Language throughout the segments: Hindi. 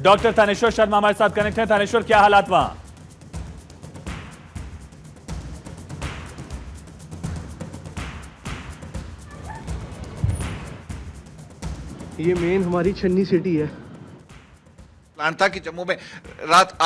डॉक्टर थानेश्वर शर्मा हमारे साथ कनेक्ट हैं। थानेश्वर, क्या हालात वहां? ये मेन हमारी छन्नी सिटी है। प्लान था कि जम्मू में रात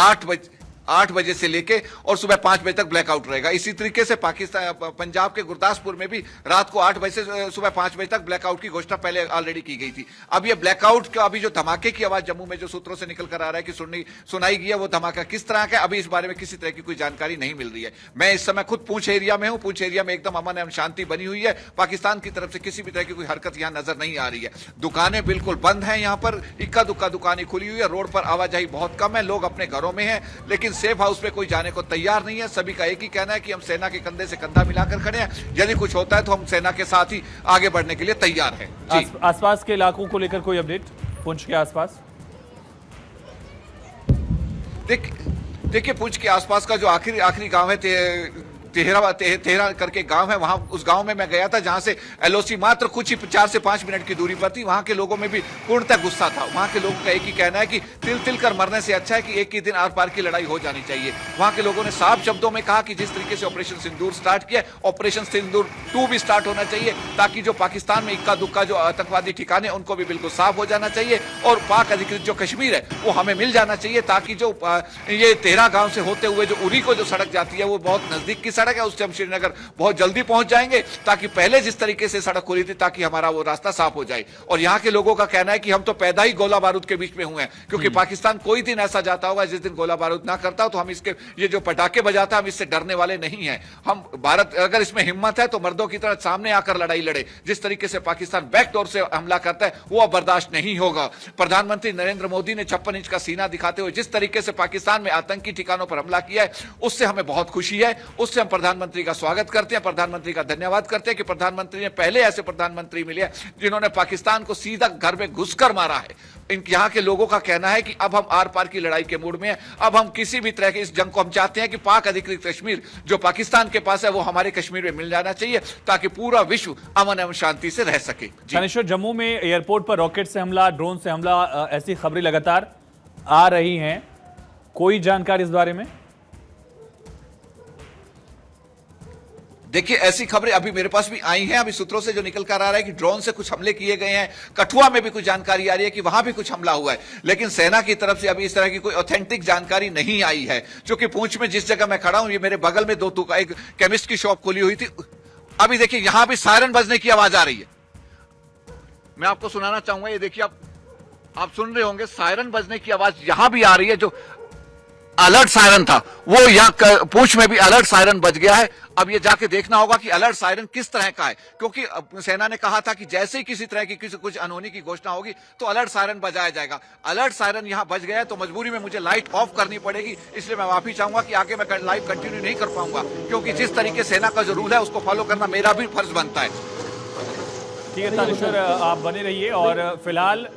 8 बजे से लेके और सुबह 5 बजे तक ब्लैकआउट रहेगा। इसी तरीके से पाकिस्तान पंजाब के गुरदासपुर में भी रात को 8 बजे से सुबह 5 बजे तक ब्लैकआउट की घोषणा पहले ऑलरेडी की गई थी। अब ये ब्लैकआउट का अभी जो धमाके की आवाज जम्मू में जो सूत्रों से निकल कर आ रहा है कि सुनाई गई है, वो धमाका किस तरह का, अभी इस बारे में किसी तरह की कोई जानकारी नहीं मिल रही है। मैं इस समय खुद पूंछ एरिया में हूं। पूंछ एरिया में एकदम अमन एवं शांति बनी हुई है। पाकिस्तान की तरफ से किसी भी तरह की कोई हरकत यहां नजर नहीं आ रही है। दुकानें बिल्कुल बंद हैं, यहां पर इक्का दुक्का दुकानें खुली हुई है। रोड पर आवाजाही बहुत कम है, लोग अपने घरों में हैं, लेकिन सेफ हाउस पे कोई जाने को तैयार नहीं है। सभी का एक ही कहना है कि हम सेना के कंधे से कंधा मिलाकर खड़े हैं, यदि कुछ होता है तो हम सेना के साथ ही आगे बढ़ने के लिए तैयार हैं। जी। आसपास के इलाकों को लेकर कोई अपडेट पुंछ के आसपास? देखिए, पुंछ के आसपास का जो आखिरी गांव है तेहरा करके गांव है, वहां उस गांव में मैं गया था जहां से एलओसी मात्र कुछ ही 4 से 5 मिनट की दूरी पर थी। वहां के लोगों में भी पूर्णतः गुस्सा था। वहां के लोगों का एक ही कहना है कि तिल तिल कर मरने से अच्छा है कि एक ही दिन आर पार की लड़ाई हो जानी चाहिए। वहां के लोगों ने साफ शब्दों में कहा कि जिस तरीके से ऑपरेशन सिंदूर स्टार्ट किया, ऑपरेशन सिंदूर 2 भी स्टार्ट होना चाहिए, ताकि जो पाकिस्तान में इक्का दुक्का जो आतंकवादी ठिकाने उनको भी बिल्कुल साफ हो जाना चाहिए और पाक अधिकृत जो कश्मीर है वो हमें मिल जाना चाहिए, ताकि जो ये तेहरा गांव से होते हुए जो उरी को जो सड़क जाती है वो बहुत नजदीक की सड़क है, उससे हम श्रीनगर बहुत जल्दी पहुंच जाएंगे, ताकि पहले जिस तरीके से सड़क खुली थी ताकि हमारा वो रास्ता साफ हो जाए। और यहाँ के लोगों का कहना है कि हम तो पैदा ही गोला बारूद के बीच में हुए हैं, क्योंकि पाकिस्तान कोई दिन ऐसा जाता होगा जिस दिन गोला बारूद ना करता हो तो हम इसके ये जो पटाखे बजाता है हम इससे डरने वाले नहीं हैं। हम भारत अगर इसमें हिम्मत है तो मर्दों की तरह सामने आकर लड़ाई लड़े। जिस तरीके से पाकिस्तान बैकडोर से हमला करता है वो अब बर्दाश्त नहीं होगा। प्रधानमंत्री नरेंद्र मोदी ने 56 इंच का सीना दिखाते हुए जिस तरीके से पाकिस्तान में आतंकी ठिकानों पर हमला किया है, उससे हमें बहुत खुशी है। उससे हम प्रधानमंत्री का स्वागत करते हैं, प्रधानमंत्री का धन्यवाद करते हैं कि प्रधानमंत्री ने पहले ऐसे प्रधानमंत्री मिले जिन्होंने पाकिस्तान को सीधा घर में घुसकर मारा है। यहाँ के लोगों का कहना है कि अब हम आर पार की लड़ाई के मूड में हैं। अब हम किसी भी तरह के इस जंग को हम चाहते हैं कि पाक अधिकृत कश्मीर जो पाकिस्तान के पास है वो हमारे कश्मीर में मिल जाना चाहिए, ताकि पूरा विश्व अमन एवं शांति से रह सके। थानेश्वर, जम्मू में एयरपोर्ट पर रॉकेट से हमला, ड्रोन से हमला, ऐसी खबरें लगातार आ रही हैं, कोई जानकारी इस बारे में? देखिए, ऐसी खबरें अभी मेरे पास भी आई हैं। अभी सूत्रों से जो निकल कर आ रहा है कि ड्रोन से कुछ हमले किए गए हैं। कठुआ में भी कुछ जानकारी आ रही है कि वहां भी कुछ हमला हुआ है, लेकिन सेना की तरफ से अभी इस तरह की कोई ऑथेंटिक जानकारी नहीं आई है। क्योंकि पुंछ में जिस जगह मैं खड़ा हूं, ये मेरे बगल में एक केमिस्ट की शॉप खुली हुई थी। अभी देखिए, यहां भी सायरन बजने की आवाज आ रही है। मैं आपको सुनाना चाहूंगा, ये देखिए, आप सुन रहे होंगे, सायरन बजने की आवाज यहां भी आ रही है। जो अलर्ट सायरन था वो यहाँ पूंछ में भी अलर्ट सायरन बज गया है। अब ये जाके देखना होगा कि अलर्ट सायरन किस तरह का है, क्योंकि सेना ने कहा था कि जैसे ही किसी तरह की कुछ अनहोनी की घोषणा होगी तो अलर्ट सायरन बजाया जाएगा। अलर्ट सायरन यहाँ बज गया है तो मजबूरी में मुझे लाइट ऑफ करनी पड़ेगी, इसलिए मैं माफी चाहूंगा कि आगे मैं लाइव कंटिन्यू नहीं कर पाऊंगा, क्योंकि जिस तरीके सेना का जो रूल है उसको फॉलो करना मेरा भी फर्ज बनता है। ठीक है थानेश्वर, आप बने रहिए और फिलहाल